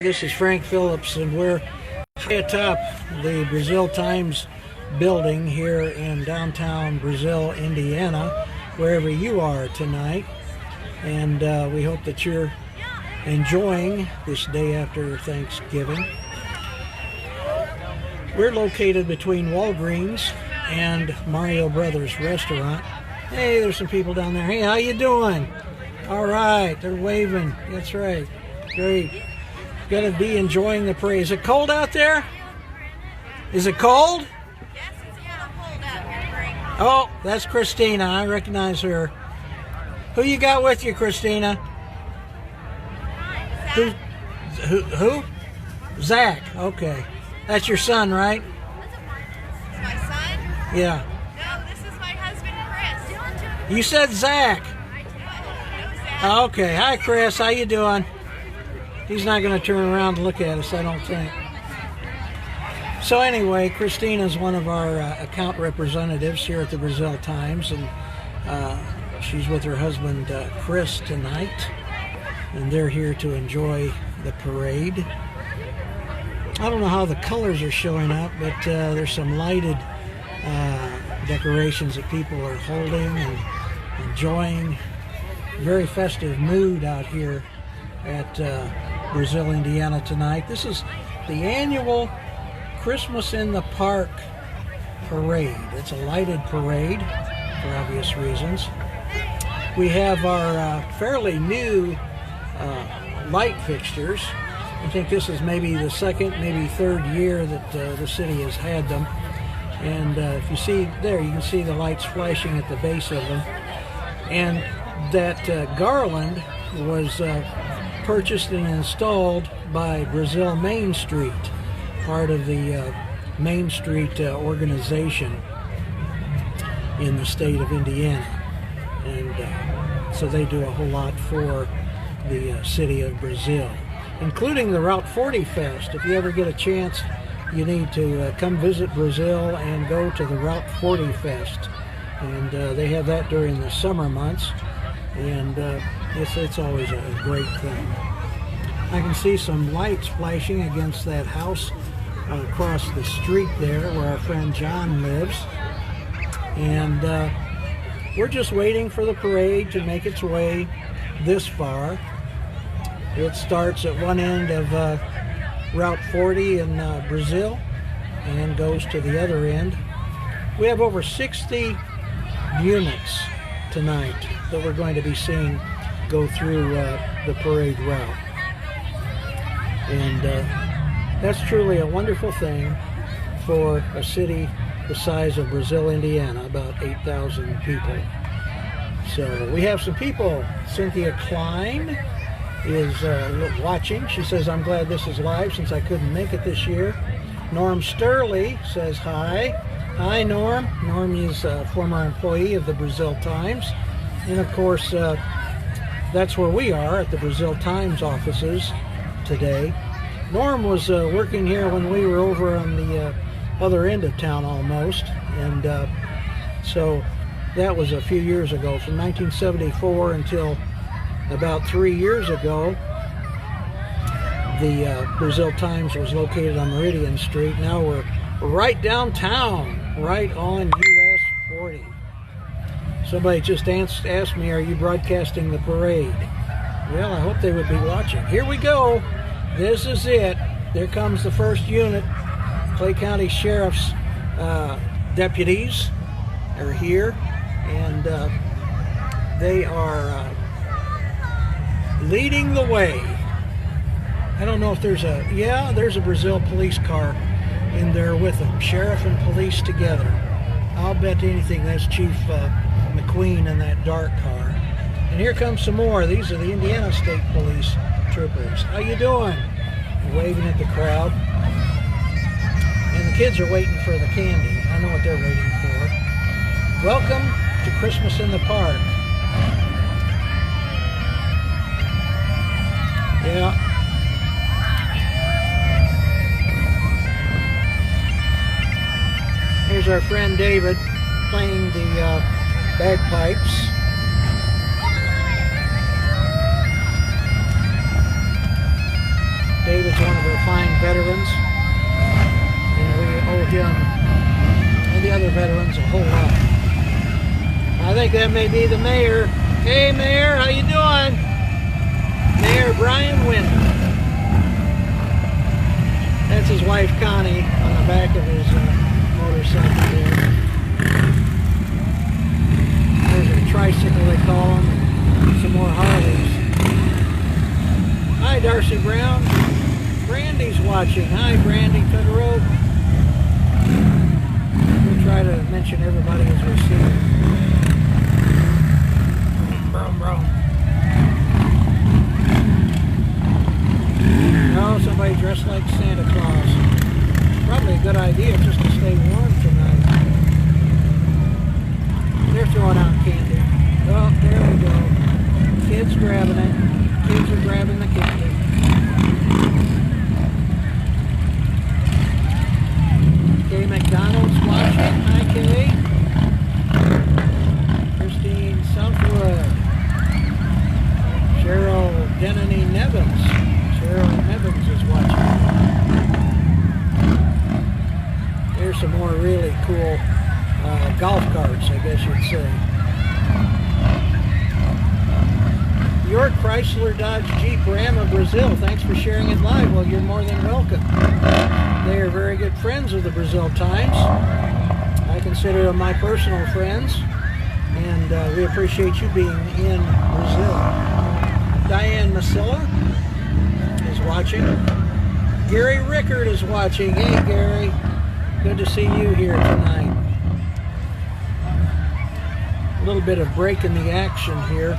This is Frank Phillips, and we're high atop the Brazil Times building here in downtown Brazil, Indiana, wherever you are tonight. And we hope that you're enjoying this day after Thanksgiving. We're located between Walgreens and Mario Brothers Restaurant. Hey, there's some people down there. Hey, how you doing? All right, they're waving. That's right. Great. Going to be enjoying the parade. Is it cold out there? Is it cold? Yes, it's cold out here. Oh, that's Christina. I recognize her. Who you got with you, Christina? Zach. Who? Zach. Okay. That's your son, right? This is my son? Yeah. No, this is my husband, Chris. You said Zach. I know Zach. Okay. Hi, Chris. How you doing? He's not going to turn around and look at us, I don't think. So anyway, Christina is one of our account representatives here at the Brazil Times, and she's with her husband, Chris, tonight, and they're here to enjoy the parade. I don't know how the colors are showing up, but there's some lighted decorations that people are holding and enjoying. Very festive mood out here at Brazil, Indiana tonight. This is the annual Christmas in the Park parade. It's a lighted parade for obvious reasons. We have our fairly new light fixtures. I think this is maybe the second, maybe third year that the city has had them. And if you see there, you can see the lights flashing at the base of them. And that garland was purchased and installed by Brazil Main Street, part of the Main Street organization in the state of Indiana. And so they do a whole lot for the city of Brazil, including the Route 40 Fest. If you ever get a chance, you need to come visit Brazil and go to the Route 40 Fest. And they have that during the summer months, and it's always a great thing. I can see some lights flashing against that house across the street there where our friend John lives. And we're just waiting for the parade to make its way this far. It starts at one end of Route 40 in Brazil and goes to the other end. We have over 60 units tonight that we're going to be seeing go through the parade route. And that's truly a wonderful thing for a city the size of Brazil, Indiana, about 8,000 people. So we have some people. Cynthia Klein is watching. She says, I'm glad this is live since I couldn't make it this year. Norm Sterling says hi. Hi, Norm. Norm is a former employee of the Brazil Times. And of course, that's where we are at the Brazil Times offices today. Norm was working here when we were over on the other end of town almost. And so that was a few years ago, from 1974 until about 3 years ago. The Brazil Times was located on Meridian Street. Now we're right downtown, right on US 40. Somebody just asked me, are you broadcasting the parade? Well, I hope they would be watching. Here we go. This is it. There comes the first unit. Clay County Sheriff's deputies are here, and they are leading the way. I don't know if there's there's a Brazil police car in there with them. Sheriff and police together. I'll bet anything that's Chief McQueen in that dark car. And here comes some more. These are the Indiana State Police troopers. How you doing? Waving at the crowd. And the kids are waiting for the candy. I know what they're waiting for. Welcome to Christmas in the Park. Yeah. Here's our friend David playing the bagpipes. David's one of our fine veterans, and we owe him and the other veterans a whole lot. I think that may be the mayor. Hey, Mayor, how you doing? Mayor Brian Winter. That's his wife Connie on the back of his motorcycle there. There's a tricycle they call them, and some more Harleys. Hi, Darcy Brown. Brandy's watching. Hi, Brandy Federo. We'll try to mention everybody as we see them. Brum, brum. No, somebody dressed like Santa Claus. Probably a good idea just to stay warm tonight. They're throwing out candy. Oh, there we go. Kids grabbing it. Kids are grabbing the candy. Kay McDonald's watching. Hi, Kay. Christine Southwood. Cheryl Denny Nevins. Cheryl Nevins is watching. There's some more really cool golf carts, I guess you'd say. York Chrysler Dodge Jeep Ram of Brazil. Thanks for sharing it live. Well, you're more than welcome. They are very good friends of the Brazil Times. I consider them my personal friends, and we appreciate you being in Brazil. Diane Masilla is watching. Gary Rickard is watching. Hey, Gary. Good to see you here tonight. A little bit of break in the action here.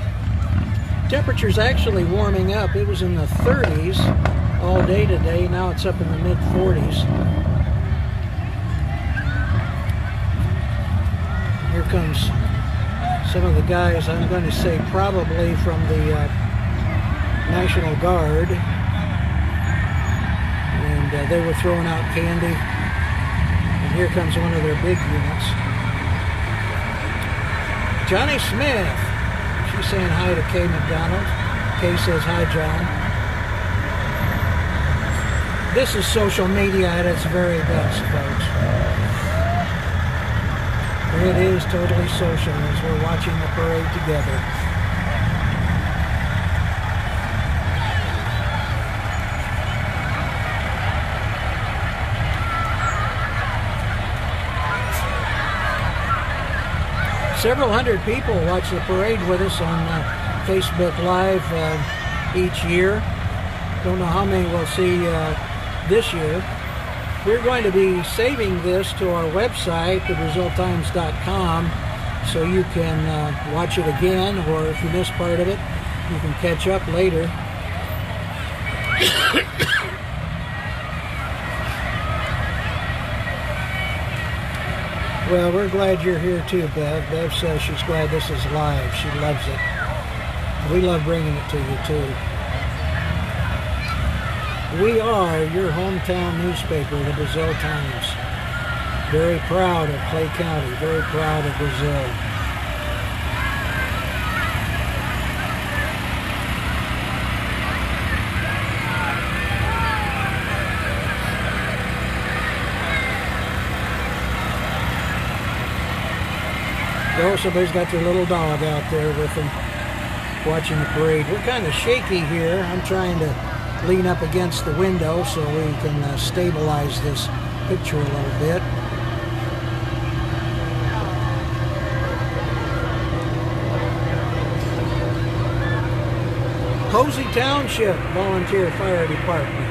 Temperature's actually warming up. It was in the 30s all day today. Now it's up in the mid-40s. Here comes some of the guys, I'm going to say probably from the National Guard. And they were throwing out candy. And here comes one of their big units. Johnny Smith. She's saying hi to Kay McDonald. Kay says hi, John. This is social media at its very best, folks. It is totally social as we're watching the parade together. Several hundred people watch the parade with us on Facebook Live each year. Don't know how many we'll see this year. We're going to be saving this to our website, thebraziltimes.com, so you can watch it again, or if you miss part of it, you can catch up later. Well, we're glad you're here too, Bev. Bev says she's glad this is live. She loves it. We love bringing it to you too. We are your hometown newspaper, the Brazil Times. Very proud of Clay County, very proud of Brazil. Oh, somebody's got their little dog out there with them watching the parade. We're kind of shaky here. I'm trying to lean up against the window so we can stabilize this picture a little bit. Posey Township Volunteer Fire Department.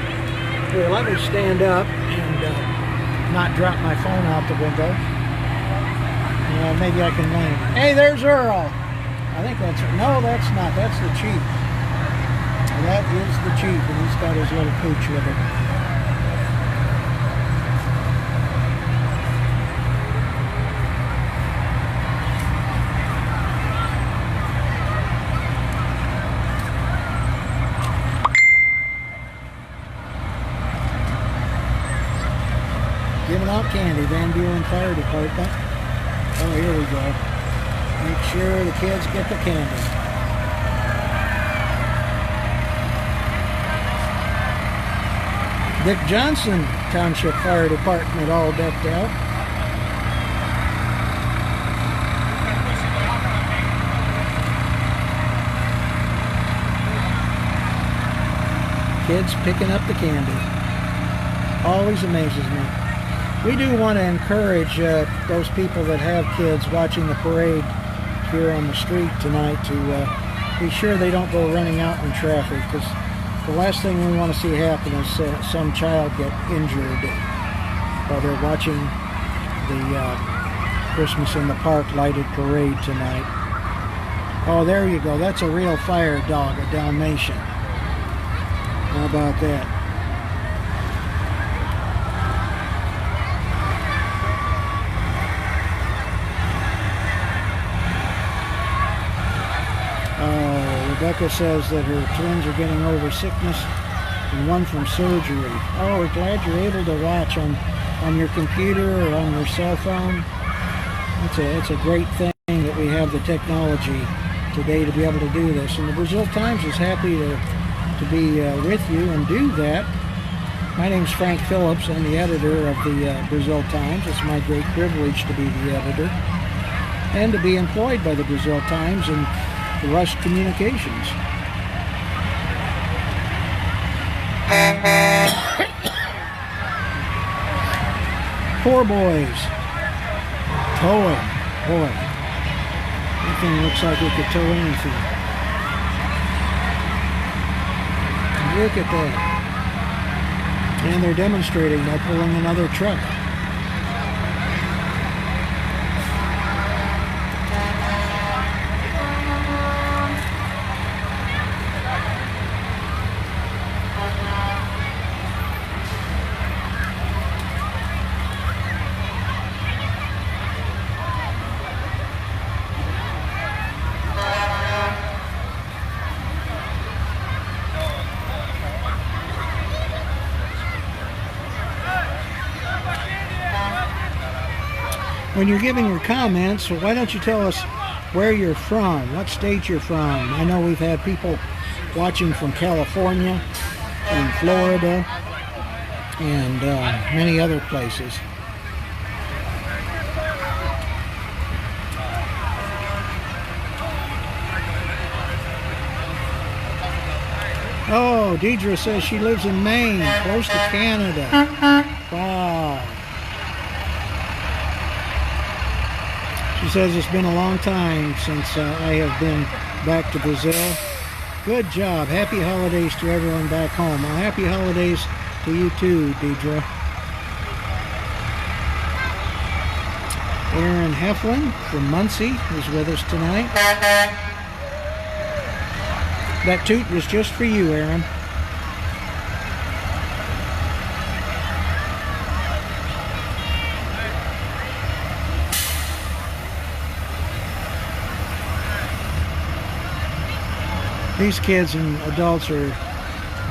Here, let me stand up and not drop my phone out the window. Maybe I can lean. Hey, there's Earl. I think that's her. No, that's not. That's the chief. That is the chief, and he's got his little pooch with him. Giving out candy, Van Buren Fire Department. Oh, here we go. Make sure the kids get the candy. Dick Johnson Township Fire Department all decked out. Kids picking up the candy. Always amazes me. We do want to encourage those people that have kids watching the parade here on the street tonight to be sure they don't go running out in traffic, because the last thing we want to see happen is some child get injured while they're watching the Christmas in the Park lighted parade tonight. Oh, there you go. That's a real fire dog, a Dalmatian. How about that? Rebecca says that her twins are getting over sickness and one from surgery. Oh, we're glad you're able to watch on your computer or on your cell phone. It's a great thing that we have the technology today to be able to do this. And the Brazil Times is happy to be with you and do that. My name's Frank Phillips. I'm the editor of the Brazil Times. It's my great privilege to be the editor and to be employed by the Brazil Times and Rush Communications. Poor boys. Towing. Boy. Anything looks like it could tow anything. Look at that. And they're demonstrating by pulling another truck. When you're giving your comments, why don't you tell us where you're from, what state you're from? I know we've had people watching from California and Florida and many other places. Oh, Deidre says she lives in Maine, close to Canada. Wow. She says it's been a long time since I have been back to Brazil. Good job. Happy holidays to everyone back home. Well, happy holidays to you too, Deidre. Aaron Heflin from Muncie is with us tonight. That toot was just for you, Aaron. These kids and adults are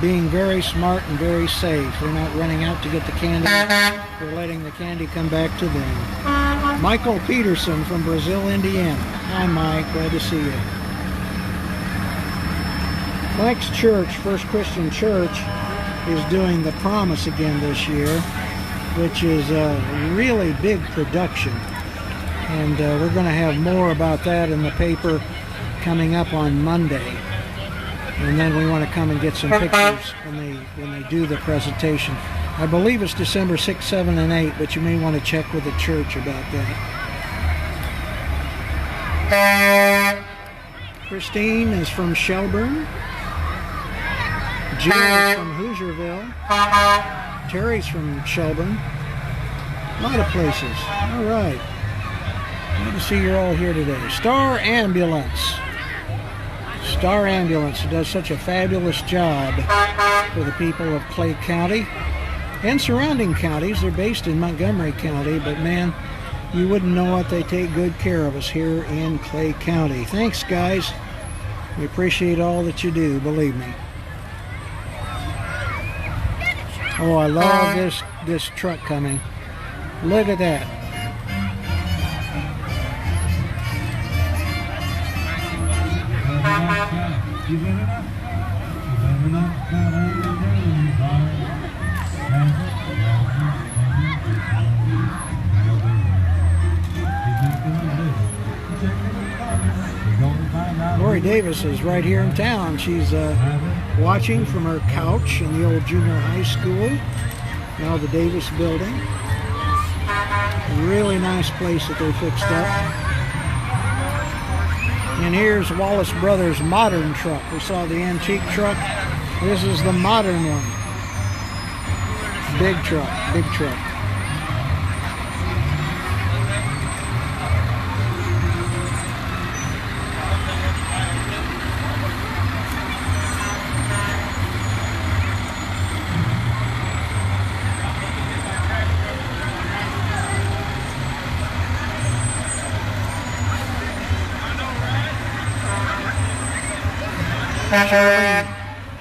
being very smart and very safe. They're not running out to get the candy. They're letting the candy come back to them. Michael Peterson from Brazil, Indiana. Hi, Mike. Glad to see you. Mike's church, First Christian Church, is doing The Promise again this year, which is a really big production. And we're going to have more about that in the paper coming up on Monday. And then we want to come and get some pictures when they do the presentation. I believe it's December 6, 7, and 8, but you may want to check with the church about that. Christine is from Shelburne. Jill is from Hoosierville. Terry's from Shelburne. A lot of places. All right. Good to see you're all here today. Star Ambulance. Star Ambulance does such a fabulous job for the people of Clay County and surrounding counties. They're based in Montgomery County, but man, you wouldn't know it. They take good care of us here in Clay County. Thanks, guys. We appreciate all that you do, believe me. Oh, I love this truck coming. Look at that. Lori Davis is right here in town. She's watching from her couch in the old junior high school, now the Davis building. A really nice place that they fixed up. And here's Wallace Brothers' modern truck. We saw the antique truck. This is the modern one. Big truck, big truck.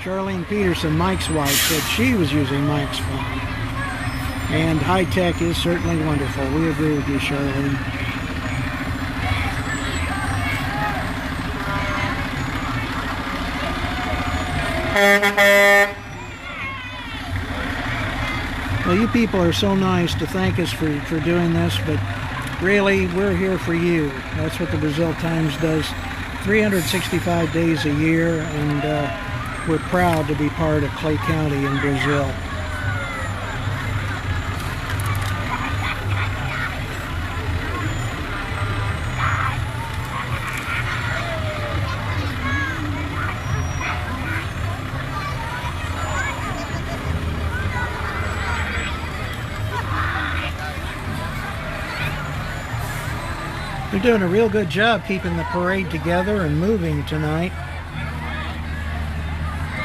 Charlene Peterson, Mike's wife, said she was using Mike's phone. And high tech is certainly wonderful. We agree with you, Charlene. Well, you people are so nice to thank us for doing this, but really, we're here for you. That's what the Brazil Times does 365 days a year, and we're proud to be part of Clay County in Brazil. They're doing a real good job keeping the parade together and moving tonight.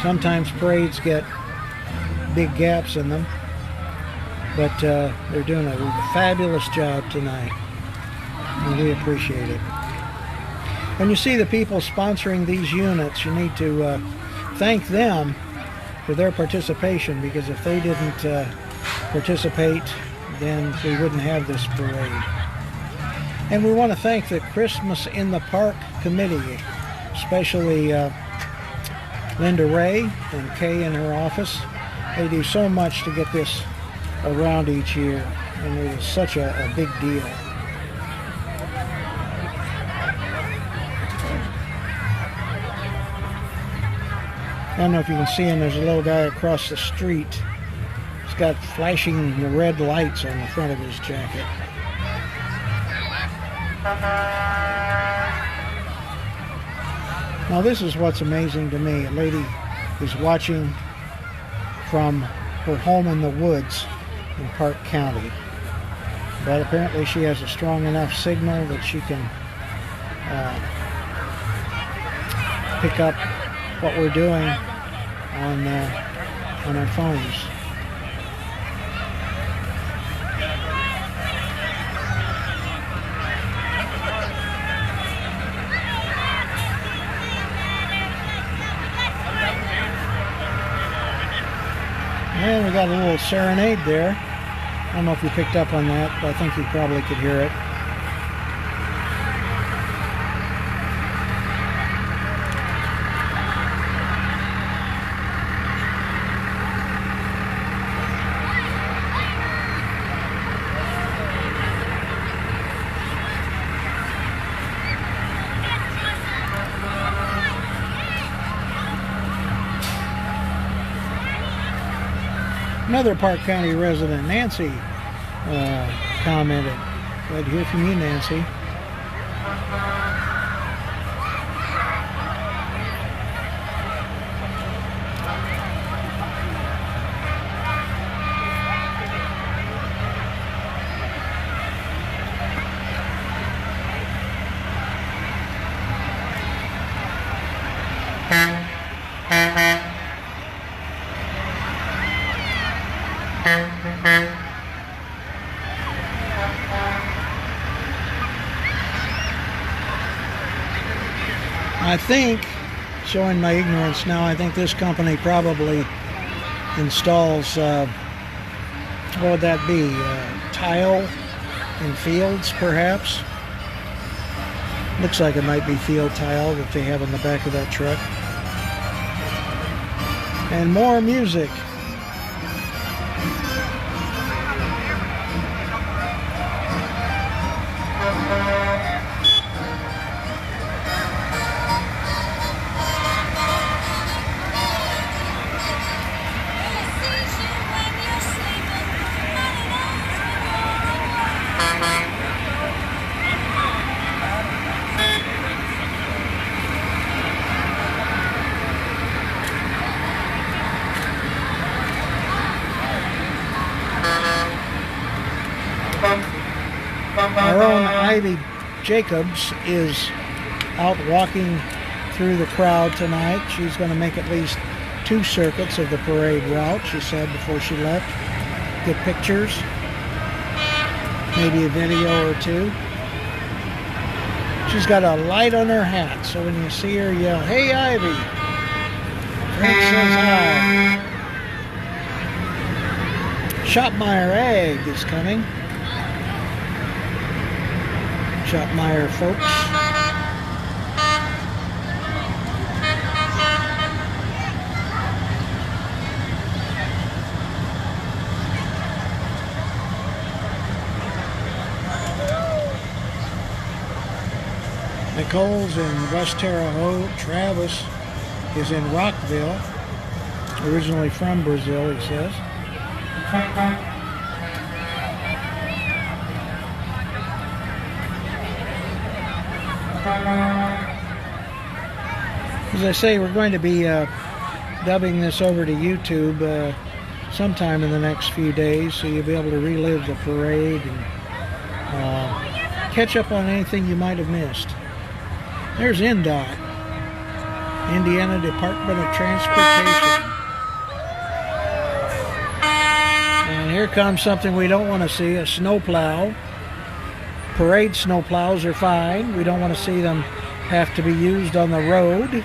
Sometimes parades get big gaps in them, but they're doing a fabulous job tonight, and we appreciate it. When you see the people sponsoring these units, you need to thank them for their participation, because if they didn't participate, then we wouldn't have this parade. And we want to thank the Christmas in the Park Committee, especially Linda Ray and Kay in her office. They do so much to get this around each year, and it is such a big deal. I don't know if you can see him, there's a little guy across the street. He's got flashing red lights on the front of his jacket. Now this is what's amazing to me. A lady is watching from her home in the woods in Park County. But apparently she has a strong enough signal that she can pick up what we're doing on our phones. And we got a little serenade there. I don't know if you picked up on that, but I think you probably could hear it. Another Park County resident, Nancy, commented. Glad to hear from you, Nancy. I think, showing my ignorance now, I think this company probably installs, what would that be, tile in fields perhaps? Looks like it might be field tile that they have on the back of that truck. And more music. Ivy Jacobs is out walking through the crowd tonight. She's going to make at least 2 circuits of the parade route, she said before she left. Get pictures, maybe a video or 2. She's got a light on her hat, so when you see her, yell, "Hey, Ivy!" Frank says hi. Shopmeyer Egg is coming. Shopmeyer folks. Nicole's in West Terre Haute. Travis is in Rockville. Originally from Brazil, he says. As I say, we're going to be dubbing this over to YouTube sometime in the next few days, so you'll be able to relive the parade and catch up on anything you might have missed. There's INDOT, Indiana Department of Transportation. And here comes something we don't want to see, a snowplow. Parade snowplows are fine. We don't want to see them have to be used on the road.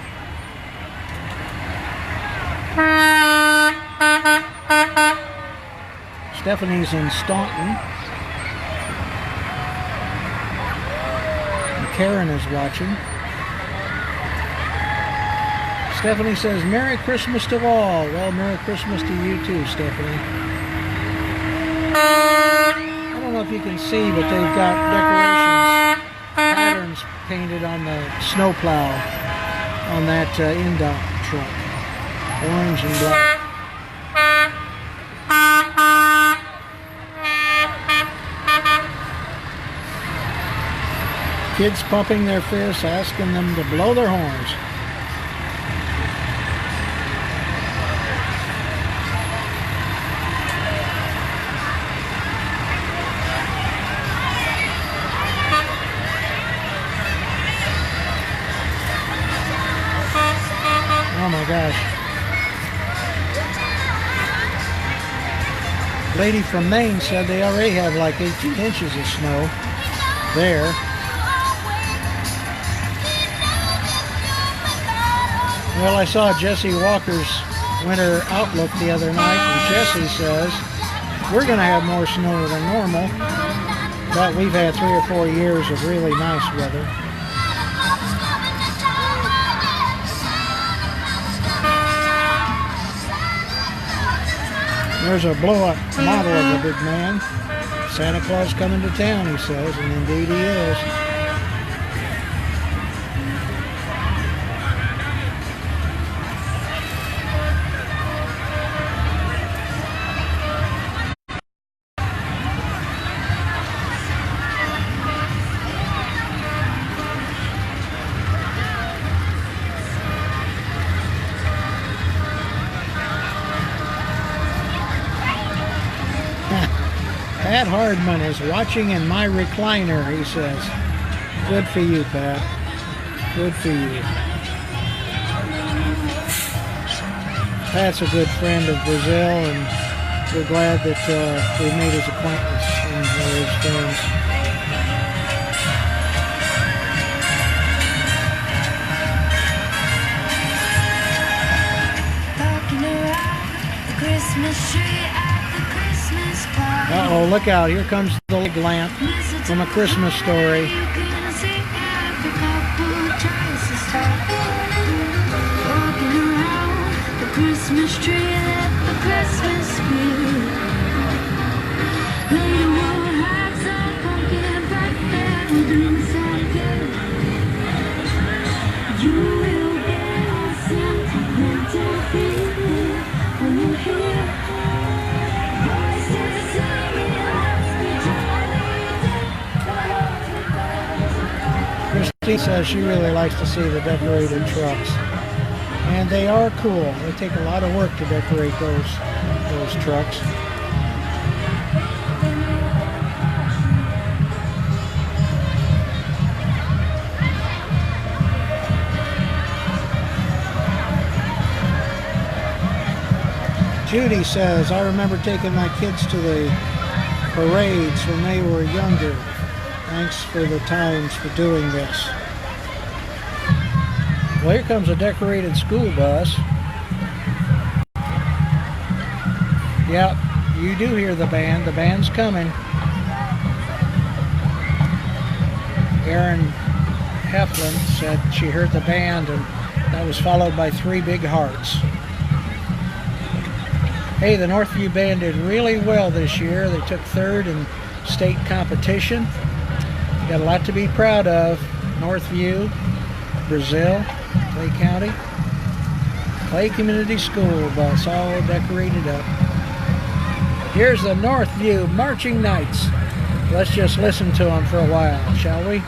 Stephanie's in Staunton. And Karen is watching. Stephanie says, "Merry Christmas to all." Well, Merry Christmas to you too, Stephanie. I don't know if you can see, but they've got decorations, patterns painted on the snowplow on that INDOT truck. Orange and black. Kids pumping their fists, asking them to blow their horns. Oh my gosh. Lady from Maine said they already have like 18 inches of snow there. Well, I saw Jesse Walker's winter outlook the other night, and Jesse says we're going to have more snow than normal, but we've had 3 or 4 years of really nice weather. There's a blow-up model of the big man. Santa Claus coming to town, he says, and indeed he is. Pat Hardman is watching in my recliner, he says. Good for you, Pat. Good for you. Pat's a good friend of Brazil, and we're glad that we made his acquaintance and we're his friends. Christmas tree at the Christmas party. Uh-oh, look out. Here comes the leg lamp from A Christmas Story. You can see every couple tries to stop. Walking around the Christmas tree at the Christmas spirit. Lady wood hats up, pumpkin backpack with inside good. You will get a sentimental feeling when you hear voices singing happy jolly day. Christine says she really likes to see the decorated trucks. And they are cool. They take a lot of work to decorate those trucks. Judy says, I remember taking my kids to the parades when they were younger. Thanks for the times for doing this. Well, here comes a decorated school bus. Yep, you do hear the band. The band's coming. Erin Heflin said she heard the band, and that was followed by 3 big hearts. Hey, the Northview band did really well this year. They took 3rd in state competition. Got a lot to be proud of. Northview, Brazil, Clay County, Clay Community School bus all decorated up. Here's the Northview Marching Knights. Let's just listen to them for a while, shall we?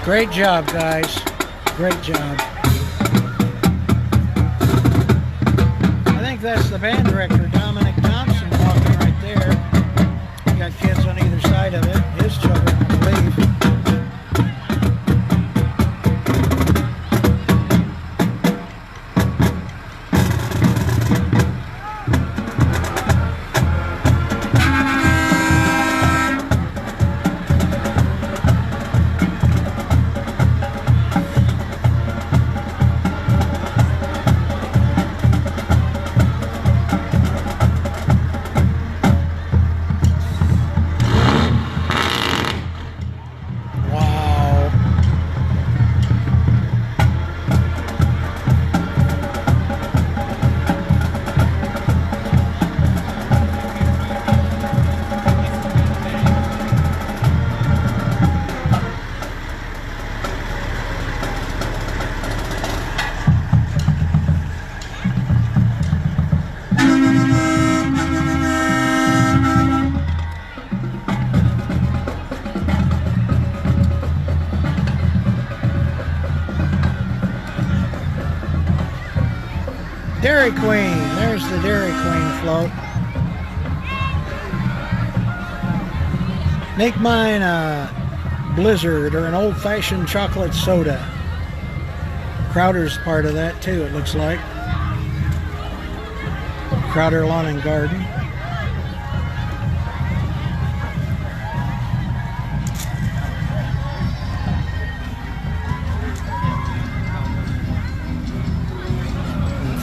Great job, guys. Great job. I think that's the band director, Dominic Thompson, walking right there. You got kids on either side of it. His children, I believe. Dairy Queen. There's the Dairy Queen float. Make mine a blizzard or an old-fashioned chocolate soda. Crowder's part of that too, it looks like. Crowder Lawn and Garden.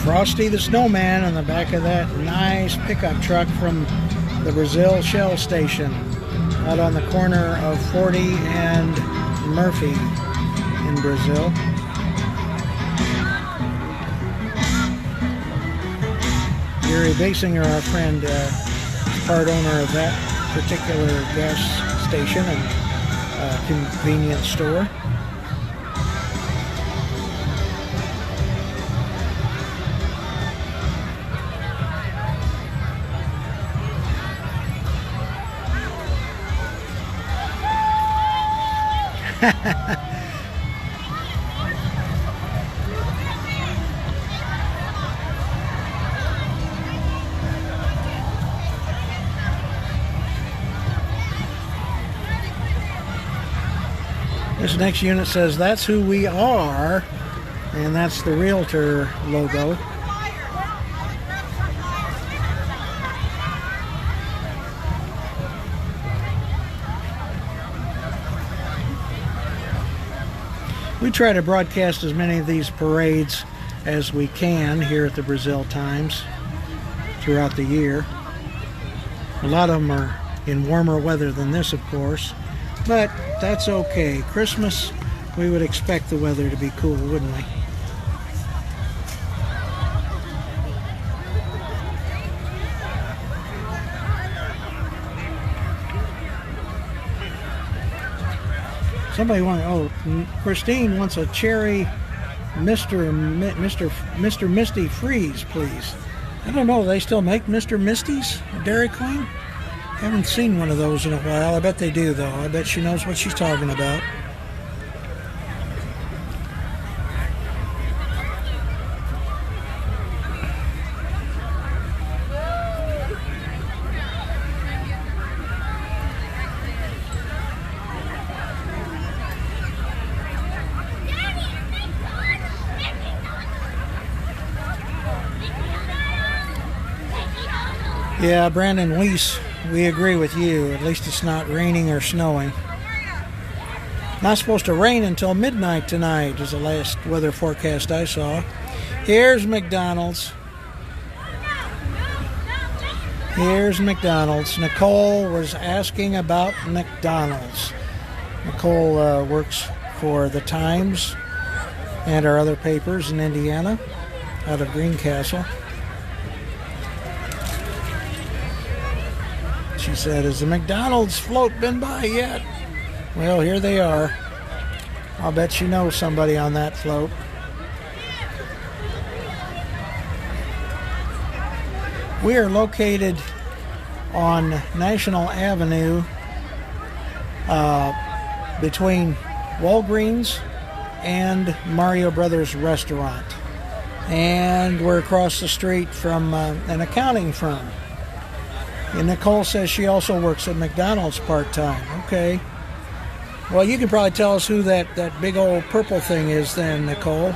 Frosty the Snowman on the back of that nice pickup truck from the Brazil Shell Station out on the corner of 40 and Murphy in Brazil. Gary Basinger, our friend, part owner of that particular gas station and convenience store. This next unit says that's who we are, and that's the Realtor logo. We try to broadcast as many of these parades as we can here at the Brazil Times throughout the year. A lot of them are in warmer weather than this, of course, but that's okay. Christmas, we would expect the weather to be cool, wouldn't we? Somebody wants. Oh, Christine wants a cherry Mr. Misty Freeze, please. I don't know. They still make Mr. Misties at Dairy Queen? Haven't seen one of those in a while. I bet they do, though. I bet she knows what she's talking about. Yeah, Brandon Weiss, we agree with you. At least it's not raining or snowing. Not supposed to rain until midnight tonight is the last weather forecast I saw. Here's McDonald's. Here's McDonald's. Nicole was asking about McDonald's. Nicole works for the Times and our other papers in Indiana out of Greencastle. She said, has the McDonald's float been by yet? Well, here they are. I'll bet you know somebody on that float. We are located on National Avenue between Walgreens and Mario Brothers Restaurant. And we're across the street from an accounting firm. And Nicole says she also works at McDonald's part-time. Okay. Well, you can probably tell us who that big old purple thing is then, Nicole.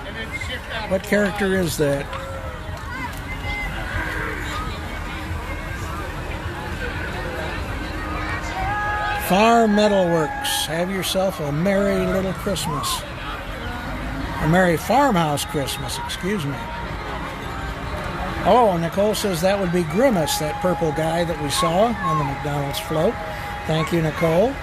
What character is that? Farm Metalworks. Have yourself a merry little Christmas. A merry farmhouse Christmas, excuse me. Oh, Nicole says that would be Grimace, that purple guy that we saw on the McDonald's float. Thank you, Nicole.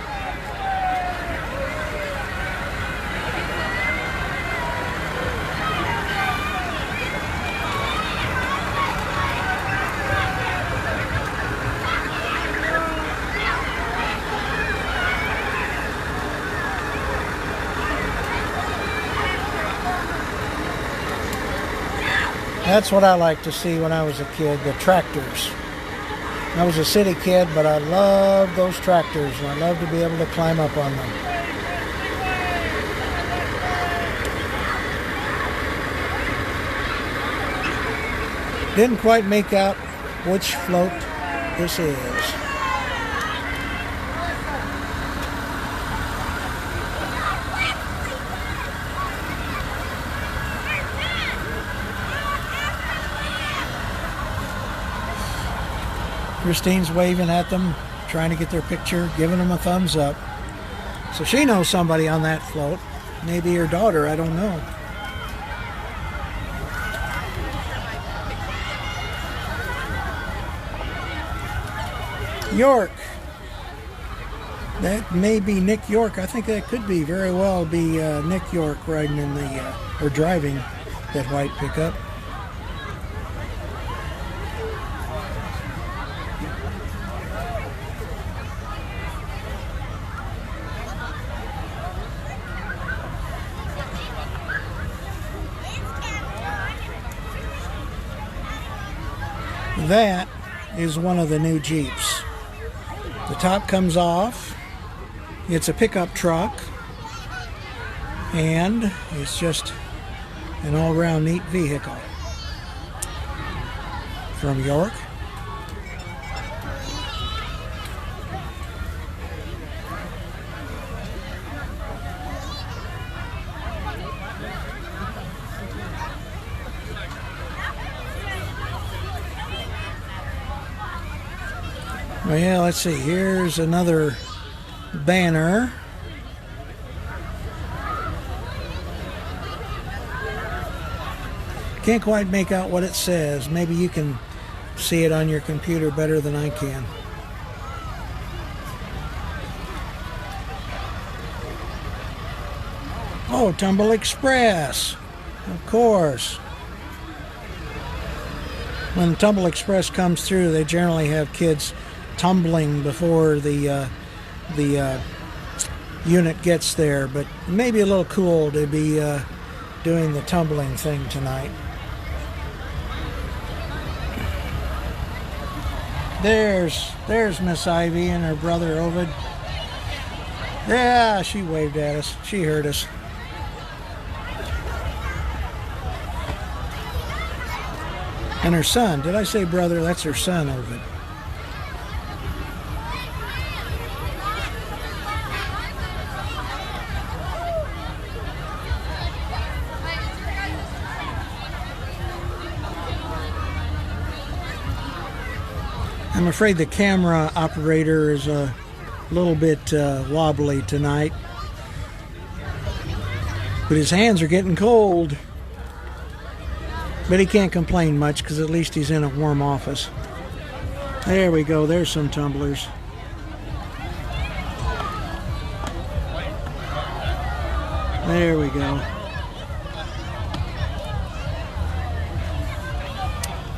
That's what I liked to see when I was a kid, the tractors. I was a city kid, but I loved those tractors, and I loved to be able to climb up on them. Didn't quite make out which float this is. Christine's waving at them, trying to get their picture, giving them a thumbs up. So she knows somebody on that float. Maybe her daughter, I don't know. York. That may be Nick York. I think that could be very well be Nick York riding in the, or driving that white pickup. That is one of the new Jeeps. The top comes off. It's a pickup truck. And it's just an all-around neat vehicle. From York. Well, yeah, let's see. Here's another banner. Can't quite make out what it says. Maybe you can see it on your computer better than I can. Oh, Tumble Express. Of course. When the Tumble Express comes through, they generally have kids tumbling before the unit gets there, but maybe a little cool to be doing the tumbling thing tonight. There's Miss Ivy and her brother Ovid. Yeah, she waved at us. She heard us. And her son. Did I say brother? That's her son, Ovid. I'm afraid the camera operator is a little bit wobbly tonight, but his hands are getting cold. But he can't complain much because at least he's in a warm office. There we go. There's some tumblers. There we go.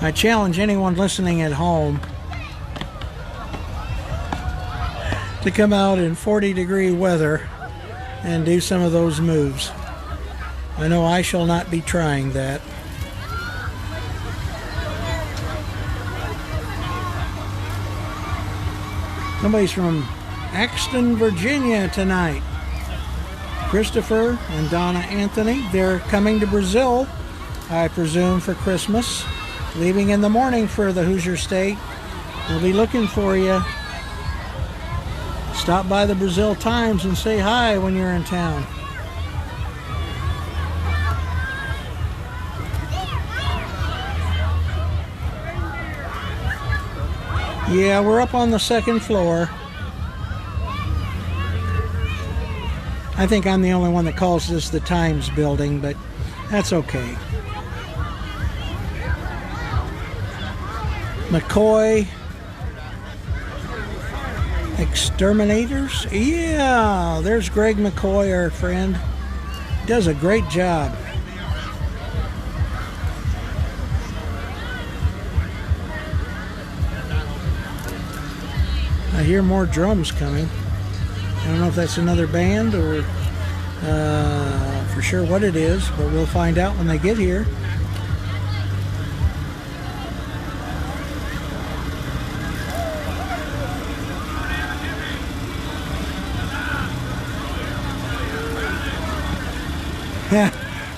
I challenge anyone listening at home to come out in 40-degree weather and do some of those moves. I know I shall not be trying that. Somebody's from Axton, Virginia tonight. Christopher and Donna Anthony. They're coming to Brazil, I presume, for Christmas. Leaving in the morning for the Hoosier State. We'll be looking for you. Stop by the Brazil Times and say hi when you're in town. Yeah, we're up on the second floor. I think I'm the only one that calls this the Times building, but that's okay. McCoy Exterminators? Yeah, there's Greg McCoy, our friend. Does a great job. I hear more drums coming. I don't know if that's another band or for sure what it is, but we'll find out when they get here.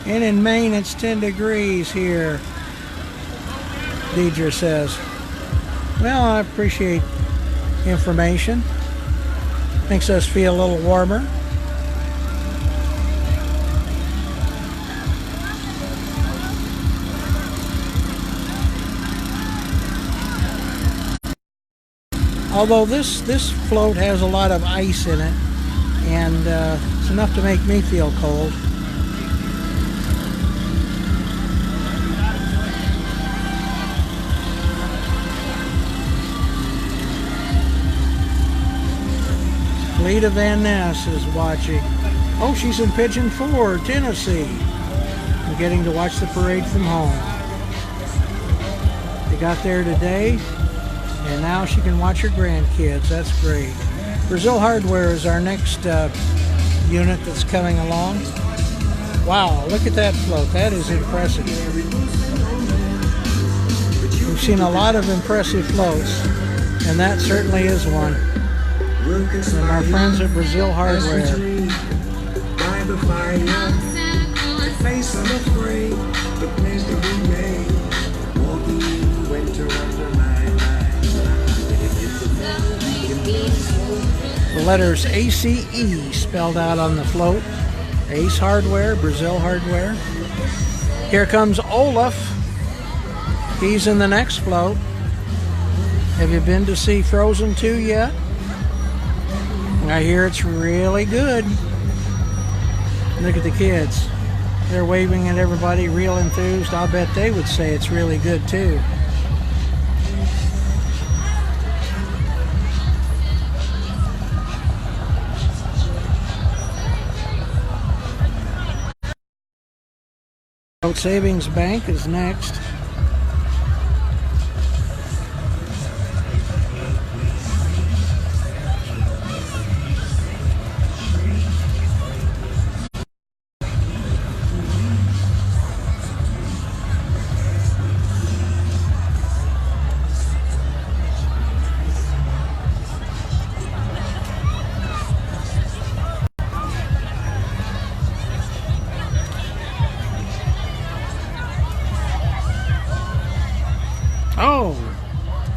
And in Maine it's 10 degrees here, Deidre says. Well, I appreciate information. Makes us feel a little warmer. Although this float has a lot of ice in it, and it's enough to make me feel cold. Lita Van Ness is watching. Oh, she's in Pigeon Forge, Tennessee. I'm getting to watch the parade from home. They got there today, and now she can watch her grandkids. That's great. Brazil Hardware is our next unit that's coming along. Wow, look at that float. That is impressive. We've seen a lot of impressive floats, and that certainly is one. From our friends at Brazil Hardware. The letters ACE spelled out on the float. Ace Hardware, Brazil Hardware. Here comes Olaf. He's in the next float. Have you been to see Frozen 2 yet? I hear it's really good. Look at the kids. They're waving at everybody, real enthused. I'll bet they would say it's really good too. Savings Bank is next.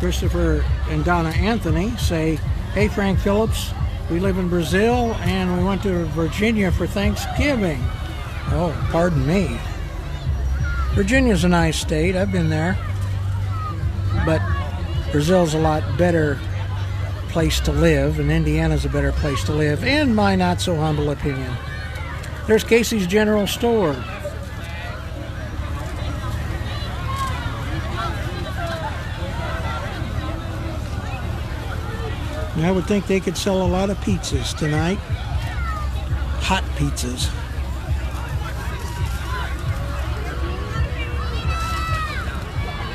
Christopher and Donna Anthony say, "Hey Frank Phillips, we live in Brazil and we went to Virginia for Thanksgiving." Oh, pardon me. Virginia's a nice state. I've been there. But Brazil's a lot better place to live, and Indiana's a better place to live, in my not so humble opinion. There's Casey's General Store. And I would think they could sell a lot of pizzas tonight. Hot pizzas.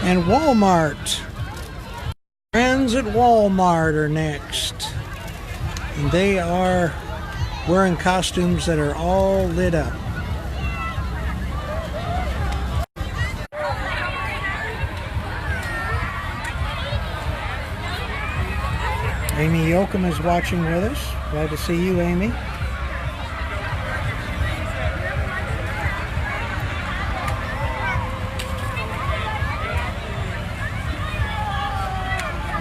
And Walmart. Friends at Walmart are next. And they are wearing costumes that are all lit up. Amy Yoakum is watching with us. Glad to see you, Amy.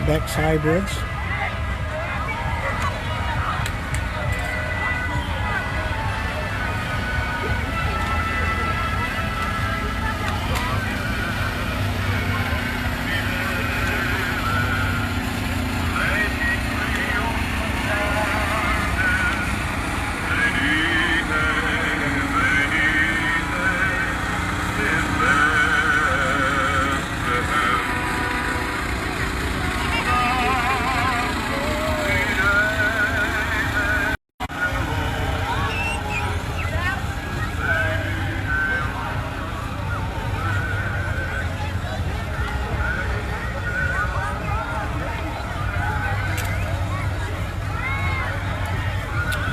Beck's Hybrids.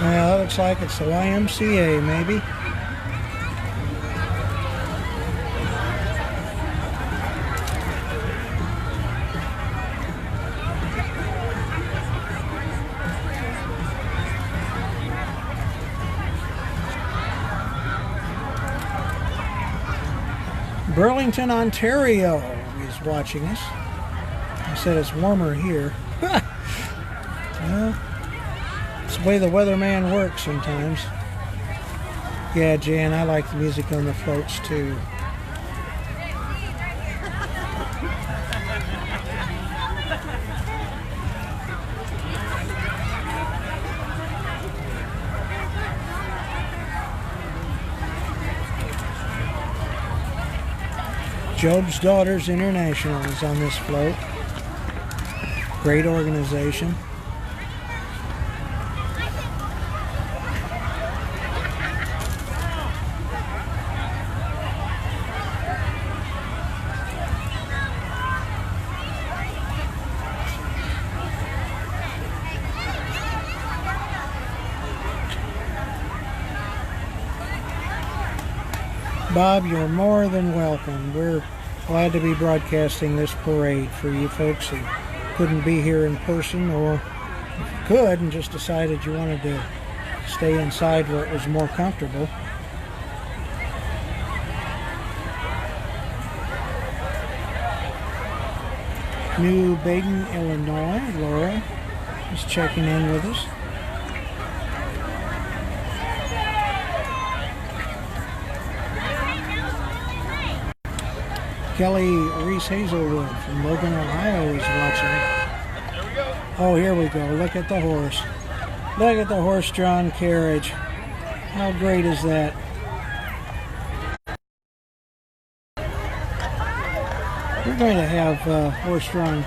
Well, it looks like it's the YMCA, maybe. Burlington, Ontario is watching us. I said it's warmer here. Well, it's the way the weatherman works sometimes. Yeah, Jan, I like the music on the floats too. Job's Daughters International is on this float. Great organization. Bob, you're more than welcome. We're glad to be broadcasting this parade for you folks who couldn't be here in person, or if you could and just decided you wanted to stay inside where it was more comfortable. New Baden, Illinois. Laura is checking in with us. Kelly Reese Hazelwood from Logan, Ohio is watching. Oh, here we go. Look at the horse. Look at the horse-drawn carriage. How great is that? We're going to have horse-drawn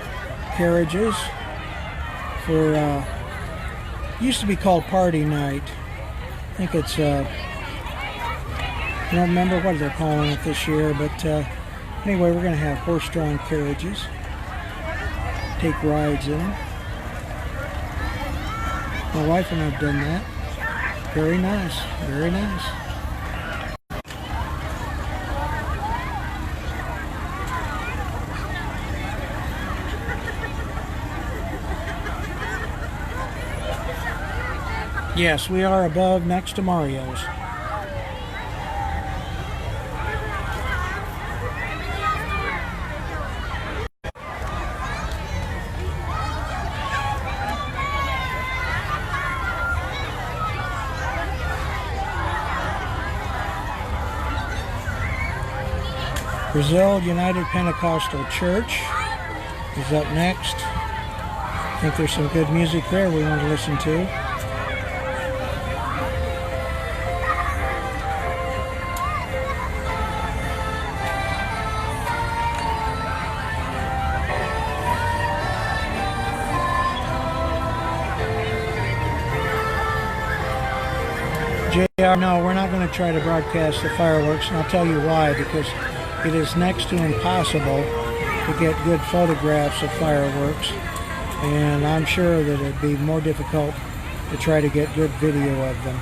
carriages for, used to be called Party Night. I think it's, I don't remember what they're calling it this year, but anyway, we're going to have horse-drawn carriages. Take rides in them. My wife and I have done that. Very nice. Very nice. Yes, we are above next to Mario's. Brazil United Pentecostal Church is up next. I think there's some good music there we want to listen to. JR, no, we're not going to try to broadcast the fireworks, and I'll tell you why, because it is next to impossible to get good photographs of fireworks, and I'm sure that it'd be more difficult to try to get good video of them.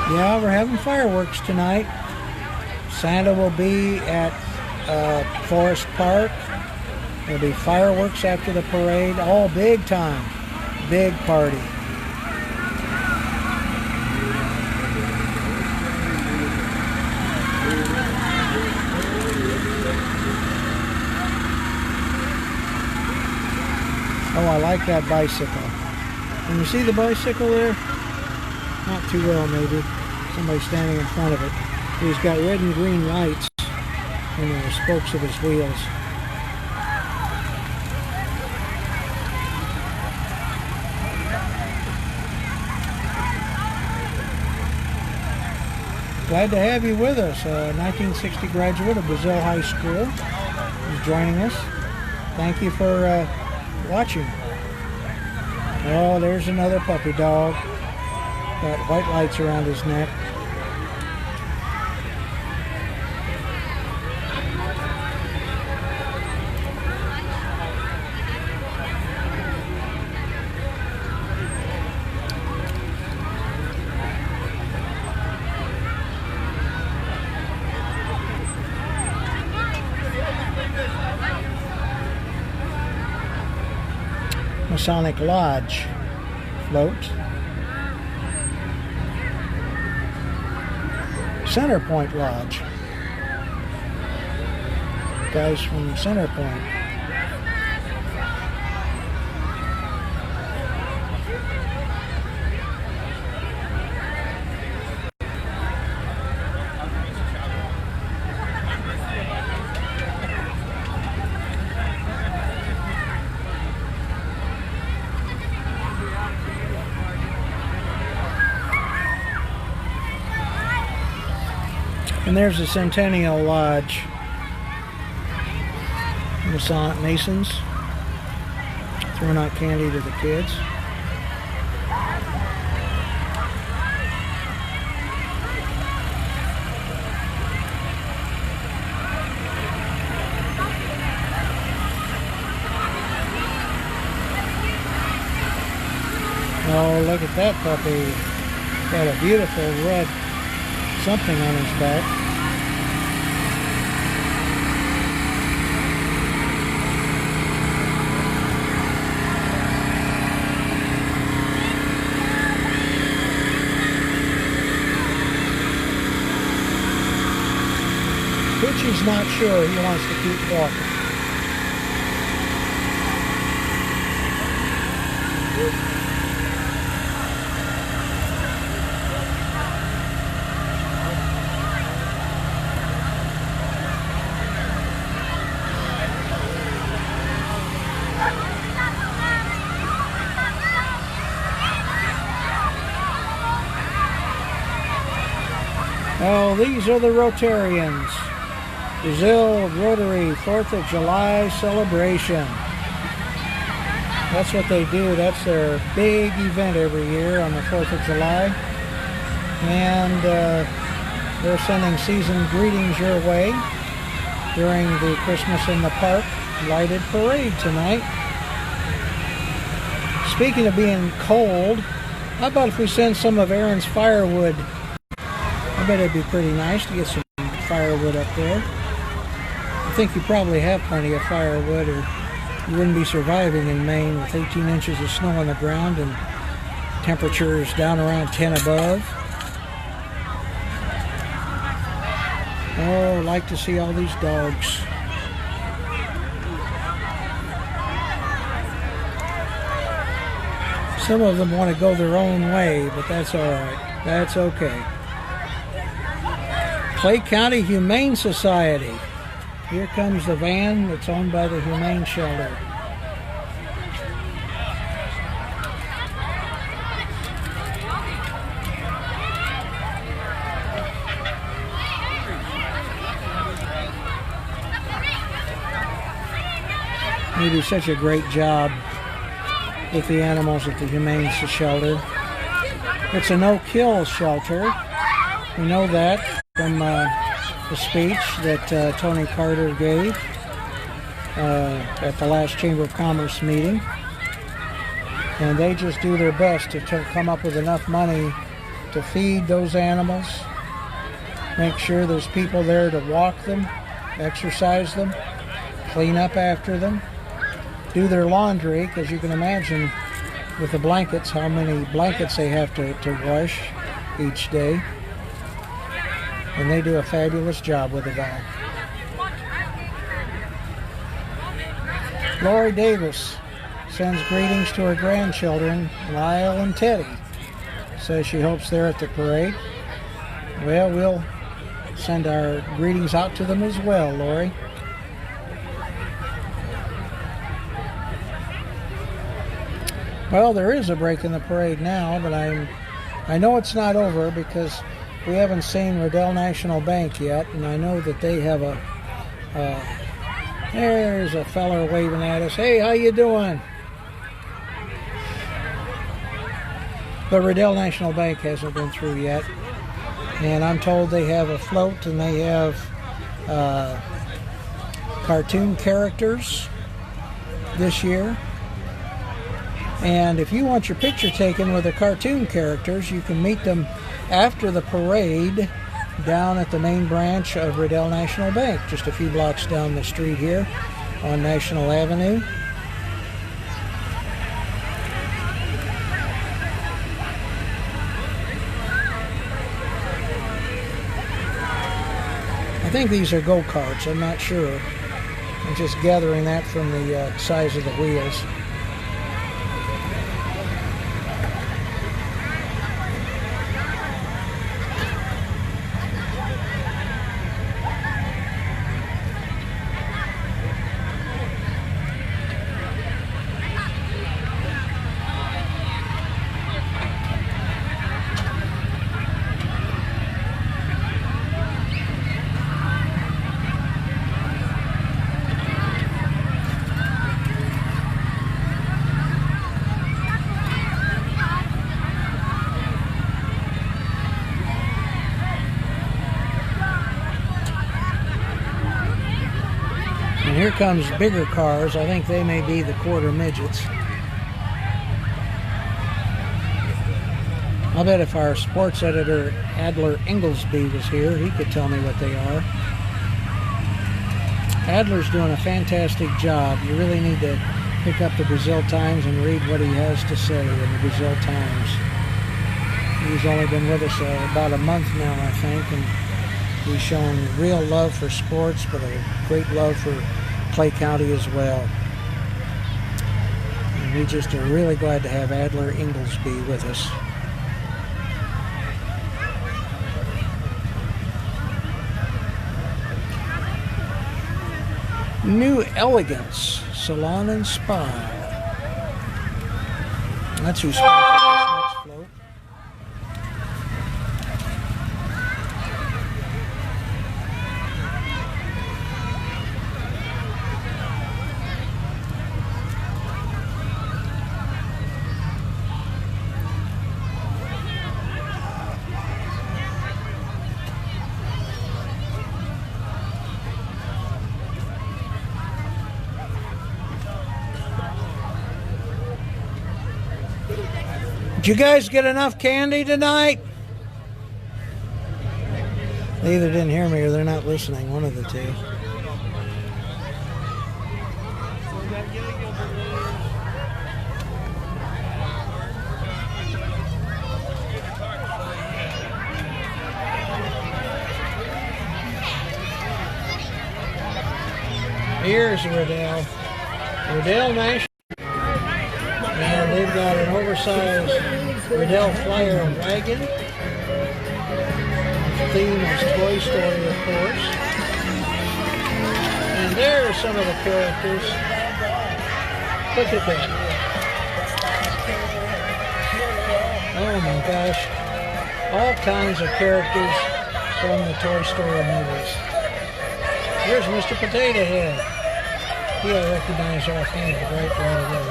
Yeah, we're having fireworks tonight. Santa will be at Forest Park. There'll be fireworks after the parade. All big time. Big party. Oh, I like that bicycle. Can you see the bicycle there? Not too well, maybe. Somebody standing in front of it. He's got red and green lights in the spokes of his wheels. Glad to have you with us. 1960 graduate of Brazil High School is joining us. Thank you for watching. Oh, there's another puppy dog. Got white lights around his neck. Masonic Lodge float. Center Point Lodge. Guys from Center Point. And there's the Centennial Lodge. Masons throwing out candy to the kids. Oh, look at that puppy. Got a beautiful red something on his back. Pitchy's not sure. He wants to keep walking. Oh, these are the Rotarians. Brazil Rotary 4th of July celebration. That's what they do. That's their big event every year on the 4th of July. And they're sending season greetings your way during the Christmas in the Park lighted parade tonight. Speaking of being cold, how about if we send some of Aaron's firewood? I bet it'd be pretty nice to get some firewood up there. I think you probably have plenty of firewood, or you wouldn't be surviving in Maine with 18 inches of snow on the ground and Temperatures down around 10 above. Oh, like to see all these dogs. Some of them want to go their own way, but that's all right. That's okay. Clay County Humane Society. Here comes the van that's owned by the Humane Shelter. They do such a great job with the animals at the Humane Shelter. It's a no-kill shelter. We know that from the speech that Tony Carter gave at the last Chamber of Commerce meeting. And they just do their best to come up with enough money to feed those animals, make sure there's people there to walk them, exercise them, clean up after them, do their laundry, because you can imagine with the blankets how many blankets they have to wash each day. And they do a fabulous job with it all. Lori Davis sends greetings to her grandchildren, Lyle and Teddy. Says she hopes they're at the parade. Well, we'll send our greetings out to them as well, Lori. Well, there is a break in the parade now, but I know it's not over because we haven't seen Riddell National Bank yet, and I know that they have there's a feller waving at us. Hey, how you doing? But Riddell National Bank hasn't been through yet, and I'm told they have a float and they have cartoon characters this year. And if you want your picture taken with the cartoon characters, you can meet them after the parade down at the main branch of Riddell National Bank, just a few blocks down the street here on National Avenue. I think these are go-karts, I'm not sure. I'm just gathering that from the size of the wheels. Here comes bigger cars. I think they may be the quarter midgets. I'll bet if our sports editor Adler Inglesby was here, he could tell me what they are. Adler's doing a fantastic job. You really need to pick up the Brazil Times and read what he has to say in the Brazil Times. He's only been with us about a month now, I think, and he's shown real love for sports, but a great love for Clay County as well. And we just are really glad to have Adler Inglesby with us. New Elegance Salon and Spa. That's who sponsored this next float. Did you guys get enough candy tonight? They either didn't hear me or they're not listening, one of the two. Here's Riddell. Riddell National. And they've got an oversized Riddell Flyer wagon. The theme is Toy Story, of course. And there are some of the characters. Look at that. Oh my gosh. All kinds of characters from the Toy Story movies. Here's Mr. Potato Head. He I recognize offhand right away.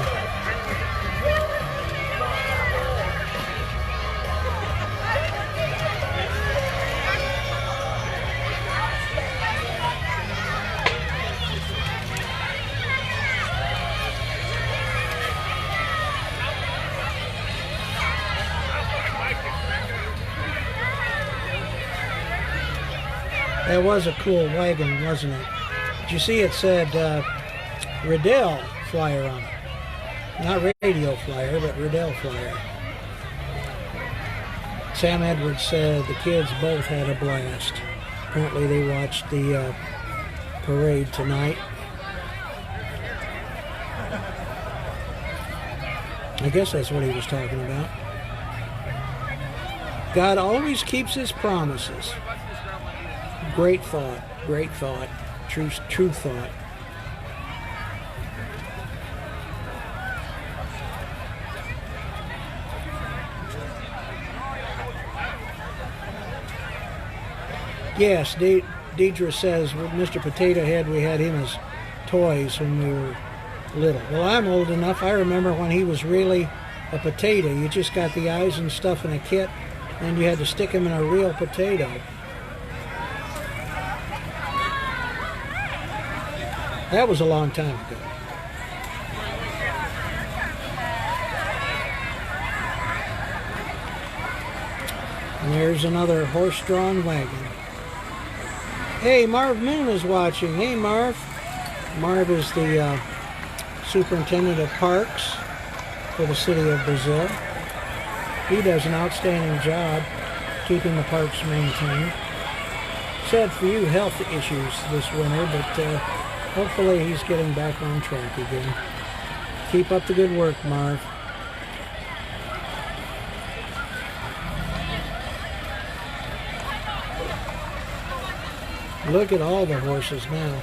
That was a cool wagon, wasn't it? Did you see it said Riddell Flyer on it? Not Radio Flyer, but Riddell Flyer. Sam Edwards said the kids both had a blast. Apparently they watched the parade tonight. I guess that's what he was talking about. God always keeps his promises. Great thought, true thought. Yes, Deidre says, with Mr. Potato Head, we had him as toys when we were little. Well, I'm old enough. I remember when he was really a potato. You just got the eyes and stuff in a kit, and you had to stick him in a real potato. That was a long time ago. And there's another horse-drawn wagon. Hey, Marv Moon is watching. Hey, Marv. Marv is the superintendent of parks for the city of Brazil. He does an outstanding job keeping the parks maintained. Sad for you, health issues this winter, but hopefully he's getting back on track again. Keep up the good work, Marv. Look at all the horses now.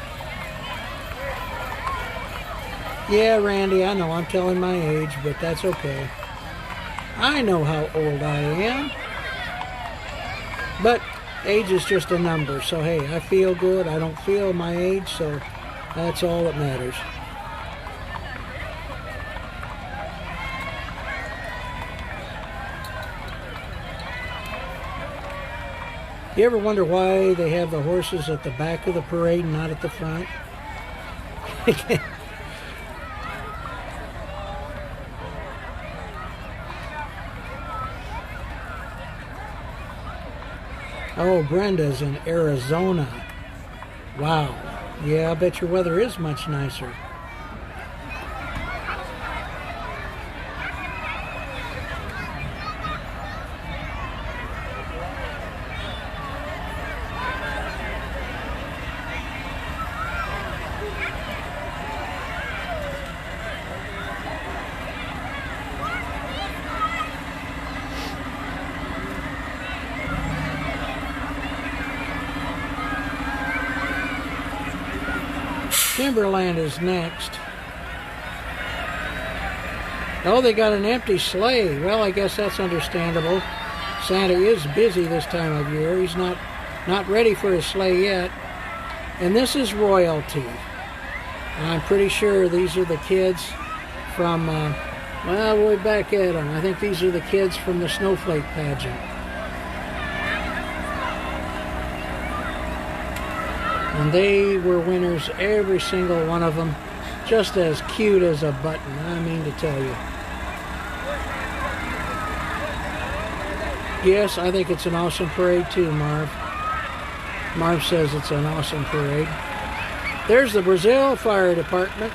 Yeah, Randy, I know I'm telling my age, but that's okay. I know how old I am. But age is just a number, so hey, I feel good. I don't feel my age, so that's all that matters. You ever wonder why they have the horses at the back of the parade and not at the front? Oh, Brenda's in Arizona. Wow. Yeah, I bet your weather is much nicer. Timberland is next. Oh, they got an empty sleigh. Well, I guess that's understandable. Santa is busy this time of year. He's not ready for his sleigh yet. And this is royalty. And I'm pretty sure these are the kids from, well, way back at them. I think these are the kids from the Snowflake pageant. And they were winners, every single one of them, just as cute as a button, I mean to tell you. Yes, I think it's an awesome parade too, Marv. Marv says it's an awesome parade. There's the Brazil Fire Department.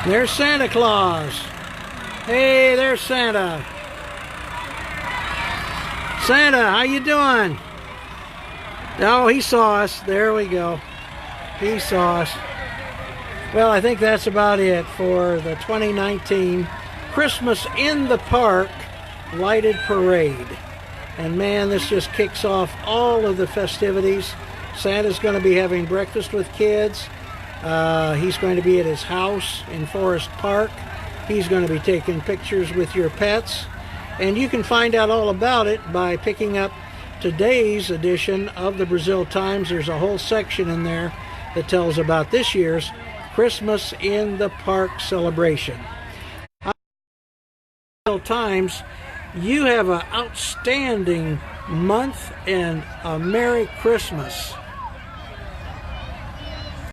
There's Santa Claus. Hey, there's Santa. Santa, how you doing? Oh, he saw us. There we go. He saw us. Well, I think that's about it for the 2019 Christmas in the Park lighted parade. And man, this just kicks off all of the festivities. Santa's going to be having breakfast with kids. He's going to be at his house in Forest Park. He's going to be taking pictures with your pets. And you can find out all about it by picking up today's edition of the Brazil Times. There's a whole section in there that tells about this year's Christmas in the Park celebration. Brazil Times, you have an outstanding month and a Merry Christmas.